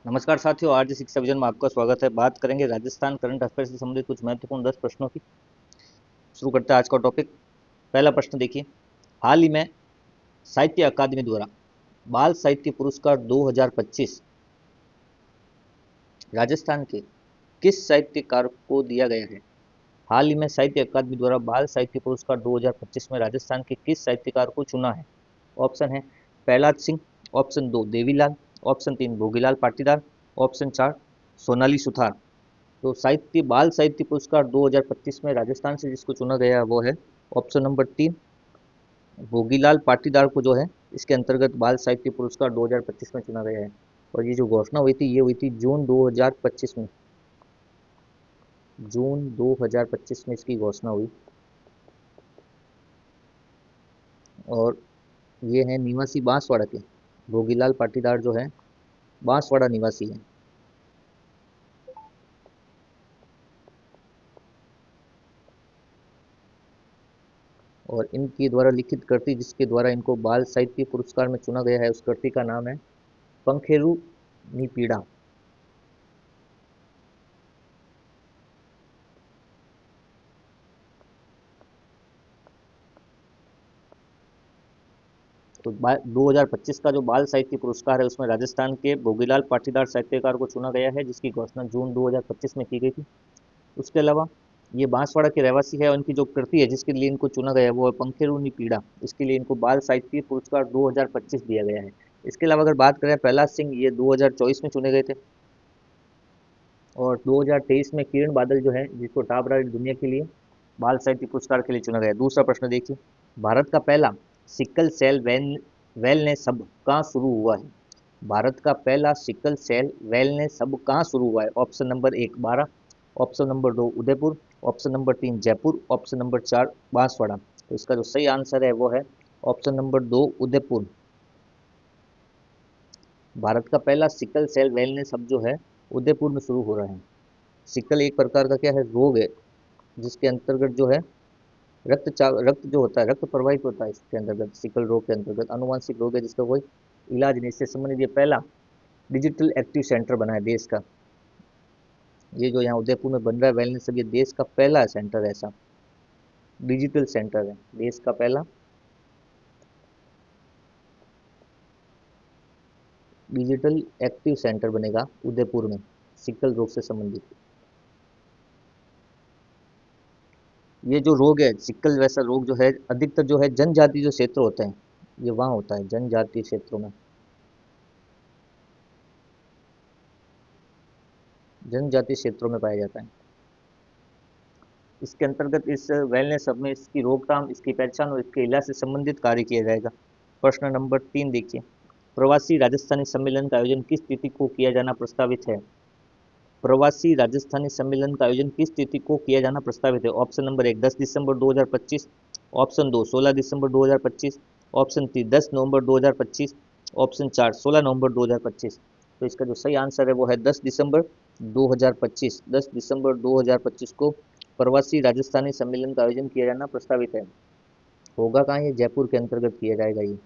नमस्कार साथियों, आरजे शिक्षा विजन में आपका स्वागत है। बात करेंगे राजस्थान करंट अफेयर से संबंधित कुछ महत्वपूर्ण 10 प्रश्नों की। शुरू करते हैं आज का टॉपिक। पहला प्रश्न देखिए, हाल ही में साहित्य अकादमी द्वारा बाल साहित्य पुरस्कार 2025 राजस्थान के किस साहित्यकार को दिया गया है? हाल ही में साहित्य अकादमी द्वारा बाल साहित्य पुरस्कार 2025 में राजस्थान के किस साहित्यकार को चुना है? ऑप्शन है Prahlad Singh, option 2 Devilal, option 3 Bhogilal Patidar, option 4 Sonali Suthar. तो साहित्य बाल साहित्य पुरस्कार 2025 में राजस्थान से जिसको चुना गया है वो है ऑप्शन नंबर 3 भोगीलाल पाटीदार को जो है इसके अंतर्गत बाल साहित्य पुरस्कार 2025 में चुना गया है। और ये जो घोषणा हुई थी ये हुई थी जून 2025 में। जून 2025 में इसकी घोषणा हुई। और ये है निवासी बांसवाड़ा के। भोगीलाल पाटीदार जो है बांसवाड़ा निवासी है। और इनके द्वारा लिखित कृति जिसके द्वारा इनको बाल साहित्य पुरस्कार में चुना गया है उस कृति का नाम है पंखेरु निपीड़ा। तो 2025 का जो बाल साहित्य पुरस्कार है उसमें राजस्थान के भोगीलाल पाटीदार साहित्यकार को चुना गया है जिसकी घोषणा जून 2025 में की गई थी। उसके अलावा ये बांसवाड़ा के रहवासी है और इनकी जो कृति है जिसके लिए इनको चुना गया है वो है पंखेरुनी पीड़ा। इसके लिए इनको बाल साहित्य पुरस्कार 2025 दिया गया है। इसके अलावा अगर बात करें प्रहलाद सिंह, ये 2024 में चुने गए थे। और 2023 में किरण बादल जो है जिसको टॉप राइट दुनिया के लिए बाल साहित्य पुरस्कार के लिए चुना गया। दूसरा प्रश्न देखिए, भारत का पहला सिकल सेल वेलनेस हब कहाँ शुरू हुआ है? भारत का पहला सिकल सेल वेलनेस हब कहाँ शुरू हुआ है? Option number 1 12, option number 2 Udaipur, option number 3 Jaipur, option number 4 Banswara. तो इसका जो सही आंसर है वो है ऑप्शन नंबर 2 उदयपुर। भारत का पहला सिकल सेल वेलनेस हब जो है उदयपुर में शुरू हो रहा है। सिकल एक प्रकार का क्या है, रोग है जिसके अंतर्गत जो है रक्त जो होता है रक्त प्रवाहित होता है। इसके अंतर्गत सिकल रोग के अंतर्गत अनुवांशिक रोग है जिसका कोई इलाज नहीं। इससे संबंधित ये पहला डिजिटल एक्टिव सेंटर बना है देश का। ये जो यहाँ उदयपुर में बन रहा है वेलनेस सब, ये देश का पहला सेंटर है, ऐसा डिजिटल सेंटर है देश का पहला डिजिटल एक्टिव सेंटर बनेगा उदयपुर में सिकल रोग से संबंधित। ये जो रोग है सिकल वैसा रोग जो है अधिकतर जो है जनजाति जो क्षेत्र होते हैं ये वहाँ होता है, जनजातीय क्षेत्रों में, जनजातीय क्षेत्रों में पाया जाता है। इसके अंतर्गत इस वेलनेस सब में इसकी रोकथाम, इसकी पहचान और इसके इलाज से संबंधित कार्य किया जाएगा। प्रश्न नंबर 3 देखिए, प्रवासी राजस्थानी सम्मेलन का आयोजन किस तिथि को किया जाना प्रस्तावित है? प्रवासी राजस्थानी सम्मेलन का आयोजन किस तिथि को किया जाना प्रस्तावित है? ऑप्शन नंबर 1 10 दिसंबर 2025, ऑप्शन 2 16 दिसंबर 2025, ऑप्शन 3 10 नवंबर 2025, ऑप्शन 4 16 नवंबर 2025। तो इसका जो सही आंसर है वो है 10 दिसंबर 2025। 10 दिसंबर 2025 को प्रवासी राजस्थानी सम्मेलन का आयोजन किया जाना प्रस्तावित है। होगा कहाँ? ये जयपुर के अंतर्गत किया जाएगा। ये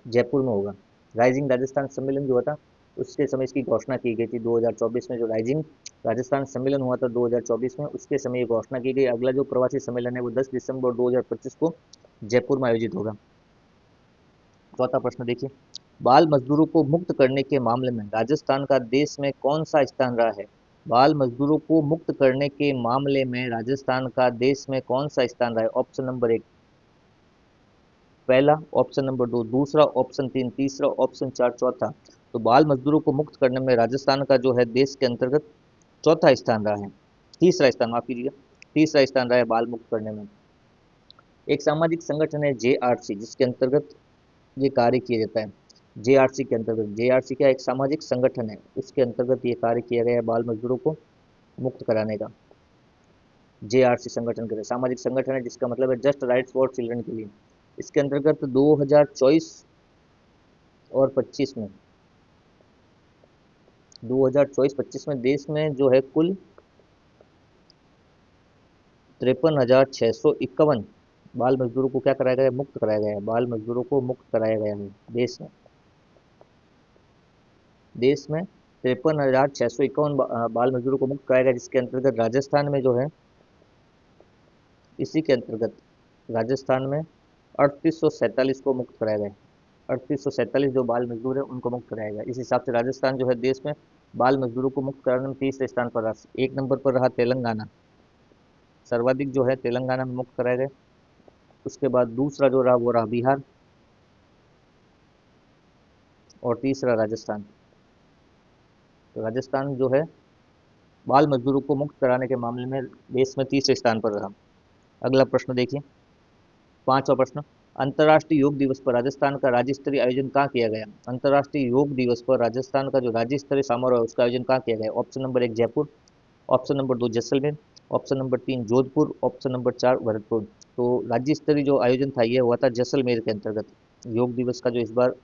जयपुर में होगा। राइजिंग राजस्थान सम्मेलन जो था उसके समय इसकी घोषणा की गई थी 2024 में। जो राइजिंग राजस्थान सम्मेलन हुआ था 2024 में उसके समय ये घोषणा की गई। अगला जो प्रवासी सम्मेलन है वो 10 दिसंबर 2025 को जयपुर में आयोजित होगा। चौथा प्रश्न देखिए, बाल मजदूरों को मुक्त करने के मामले में राजस्थान का देश में कौन सा स्थान रहा है? बाल मजदूरों को मुक्त करने के मामले में राजस्थान का देश में कौन सा स्थान रहा है? ऑप्शन नंबर 1 पहला, ऑप्शन नंबर 2 दूसरा, ऑप्शन 3 तीसरा, ऑप्शन 4 चौथा। तो बाल मजदूरों को मुक्त करने में राजस्थान का जो है देश के अंतर्गत चौथा स्थान रहा है। तीसरा स्थान, माफ कीजिएगा, तीसरा स्थान रहा है बाल मुक्त करने में। एक सामाजिक संगठन है जेआरसी जिसके अंतर्गत ये कार्य किया जाता है। जेआरसी के अंतर्गत, जेआरसी क्या एक सामाजिक संगठन है, उसके अंतर्गत ये कार्य किया गया है बाल मजदूरों को मुक्त कराने का। जेआरसी संगठन के सामाजिक संगठन है जिसका मतलब है जस्ट राइट्स फॉर चिल्ड्रन के लिए। इसके अंतर्गत 2024 और 25 में 2024-25 में देश में जो है कुल 53,651 बाल मजदूरों को क्या कराया गया है? मुक्त कराया गया है। बाल मजदूरों को मुक्त कराया गया है देश में। देश में 53,651 बाल मजदूरों को मुक्त कराया गया, जिसके अंतर्गत राजस्थान में जो है, इसी के अंतर्गत राजस्थान में 3847 को मुक्त कराया गया। 3847 जो बाल मजदूर है उनको मुक्त कराया गया। इस हिसाब से राजस्थान जो है देश में बाल मजदूरों को मुक्त कराने में तीसरे स्थान पर रहा। एक नंबर पर रहा तेलंगाना, सर्वाधिक जो है तेलंगाना में मुक्त कराया गया। उसके बाद दूसरा जो रहा वो रहा बिहार, और तीसरा राजस्थान। तो राजस्थान जो है बाल मजदूरों को मुक्त कराने के मामले में देश में तीसरे स्थान पर रहा। अगला प्रश्न देखिए, पांचवा प्रश्न, अंतर्राष्ट्रीय योग दिवस पर राजस्थान का राज्य स्तरीय आयोजन कहाँ किया गया? अंतर्राष्ट्रीय योग दिवस पर राजस्थान का जो राज्य स्तरीय समारोह है उसका आयोजन कहाँ किया गया? Option number 1 Jaipur, option number 2 Jaisalmer, option number 3 Jodhpur, option number 4 Bharatpur. तो राज्य स्तरीय जो आयोजन था ये हुआ था जैसलमेर के अंतर्गत। योग दिवस का जो इस बार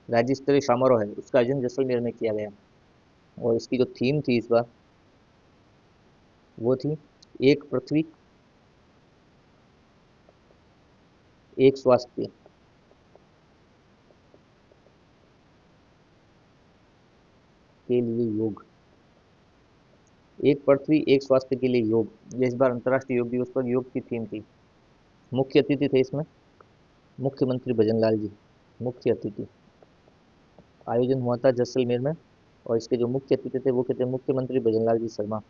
राज्य स्तरीय समारोह है उसका आयोजन जैसलमेर में किया गया। और इसकी जो थीम थी इस बार वो थी एक पृथ्वी एक स्वास्थ्य के लिए योग। एक पृथ्वी एक स्वास्थ्य के लिए योग, ये इस बार अंतर्राष्ट्रीय योग दिवस पर योग की थीम थी। मुख्य अतिथि थे इसमें मुख्यमंत्री भजनलाल जी, मुख्य अतिथि। आयोजन हुआ था जैसलमेर में, और इसके जो मुख्य अतिथि थे वो कहते हैं मुख्यमंत्री भजनलाल जी शर्मा।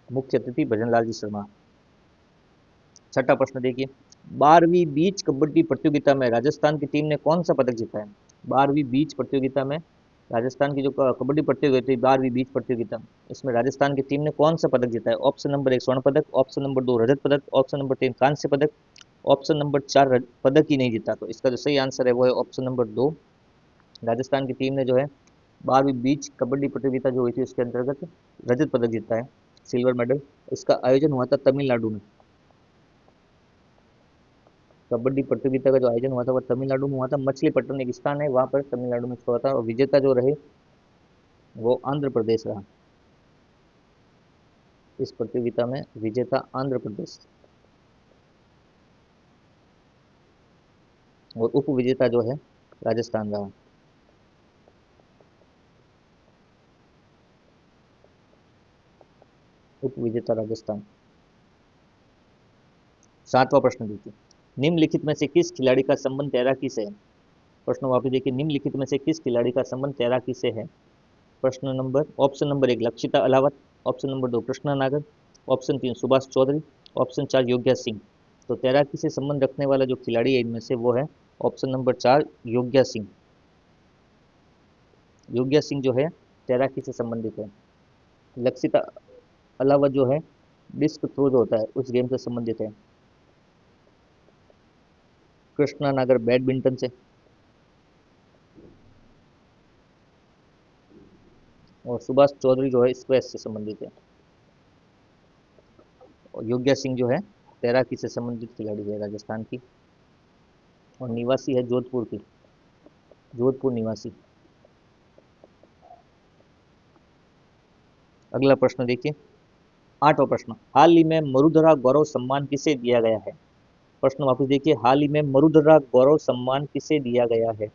मुख्य अतिथि भजनलाल जी शर्मा। छठा प्रश्न देखिए, 12वीं बीच कबड्डी प्रतियोगिता में राजस्थान की टीम ने कौन सा पदक जीता है? 12वीं बीच प्रतियोगिता में राजस्थान की जो कबड्डी प्रतियोगिता थी, 12वीं बीच प्रतियोगिता, इसमें राजस्थान की टीम ने कौन सा पदक जीता है? ऑप्शन नंबर 1 स्वर्ण पदक, ऑप्शन नंबर 2 रजत पदक, ऑप्शन नंबर 3 कांस्य पदक, ऑप्शन नंबर 4 पदक ही नहीं जीता। तो इसका जो सही आंसर है वो है ऑप्शन नंबर 2। राजस्थान की टीम ने जो है 12वीं बीच कबड्डी प्रतियोगिता जो हुई थी उसके अंतर्गत रजत पदक जीता है, सिल्वर मेडल। इसका आयोजन हुआ था तमिलनाडु में। कबड्डी प्रतियोगिता का जो आयोजन हुआ था वो तमिलनाडु में हुआ था। मछलीपट्टनम एक स्थान है वहां पर तमिलनाडु में हुआ था, और विजेता जो रहे वो आंध्र प्रदेश रहा। इस प्रतियोगिता में विजेता आंध्र प्रदेश, और उप विजेता जो है राजस्थान रहा। उप विजेता राजस्थान। सातवां प्रश्न देखिए, निम्नलिखित में से किस खिलाड़ी का संबंध तैराकी से है? प्रश्न वापिस देखिए, निम्नलिखित में से किस खिलाड़ी का संबंध तैराकी से है? प्रश्न number, option number 1 Lakshita Ahlawat, option number 2 Krishna नागर, ऑप्शन 3 सुभाष चौधरी, ऑप्शन 4 योग्या सिंह। तो तैराकी से संबंध रखने वाला जो खिलाड़ी है इनमें से वो है ऑप्शन नंबर 4 योग्या सिंह। योग्या सिंह जो है तैराकी से संबंधित है। लक्षिता अलावत जो है डिस्क थ्रो जो होता है उस गेम से संबंधित है। कृष्णा नागर बैडमिंटन से, और सुभाष चौधरी जो है स्क्वैश से संबंधित है। और योग्या सिंह जो है तैराकी से संबंधित खिलाड़ी है राजस्थान की, और निवासी है जोधपुर की, जोधपुर निवासी। अगला प्रश्न देखिए, आठवां प्रश्न, हाल ही में मरुधरा गौरव सम्मान किसे दिया गया है? प्रश्न वापस देखिए, हाल ही में मरुधरा गौरव सम्मान किसे दिया गया है?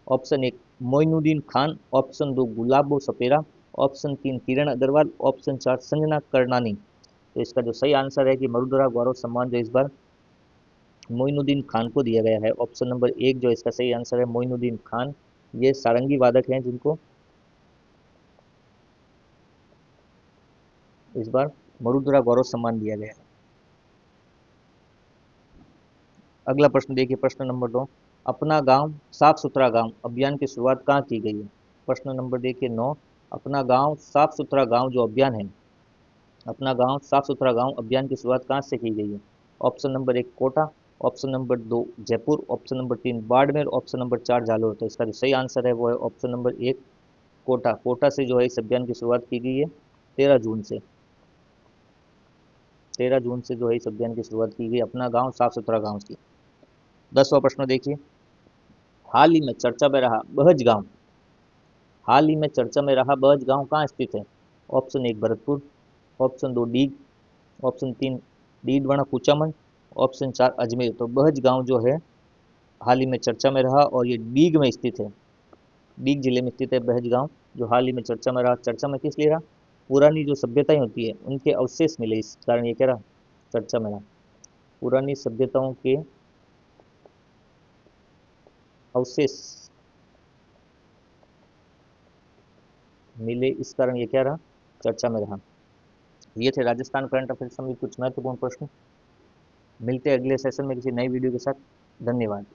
Option 1 Moinuddin Khan, option 2 Gulabo Sapera, option 3 किरण अग्रवाल, ऑप्शन 4 संजना करनानी। तो इसका जो सही आंसर है कि मरुधरा गौरव सम्मान जो इस बार मोइनुद्दीन खान को दिया गया है। ऑप्शन नंबर 1 जो इसका सही आंसर है मोइनुद्दीन खान, ये सारंगी वादक हैं जिनको इस बार मरुधरा गौरव सम्मान दिया गया है। अगला प्रश्न देखिए, प्रश्न नंबर 2, अपना गांव साफ सुथरा गांव अभियान की शुरुआत कहाँ की गई है? प्रश्न नंबर देखिए 9, अपना गांव साफ सुथरा गांव जो अभियान है, अपना गांव साफ सुथरा गांव अभियान की शुरुआत कहाँ से की गई है? Option number 1 Kota, option number 2 Jaipur, option number 3 Barmer, option number 4 Jalore. तो इसका जो सही आंसर है वो है ऑप्शन नंबर 1 कोटा। कोटा से जो है इस अभियान की शुरुआत की गई है 13 जून से। 13 जून से जो है इस अभियान की शुरुआत की गई अपना गांव साफ सुथरा गांव की। 10वां प्रश्न देखिए, हाल ही में चर्चा में रहा बहज गांव, हाल ही में चर्चा में रहा बहज गांव कहाँ स्थित है? Option 1 Bharatpur, option 2 Deeg, option 3 Didwana Kuchaman, option 4 Ajmer. तो बहज गांव जो है हाल ही में चर्चा में रहा और ये डीग में स्थित है। डीग जिले में स्थित है बहज गांव, जो हाल ही में चर्चा में रहा। चर्चा में किस लिए रहा? पुरानी जो सभ्यताएं होती है उनके अवशेष मिले, इस कारण ये क्या रहा, चर्चा में रहा। पुरानी सभ्यताओं के अवशेष मिले, इस कारण ये क्या रहा, चर्चा में रहा। ये थे राजस्थान करंट अफेयर्स में कुछ महत्वपूर्ण प्रश्न। मिलते हैं अगले सेशन में किसी नई वीडियो के साथ। धन्यवाद।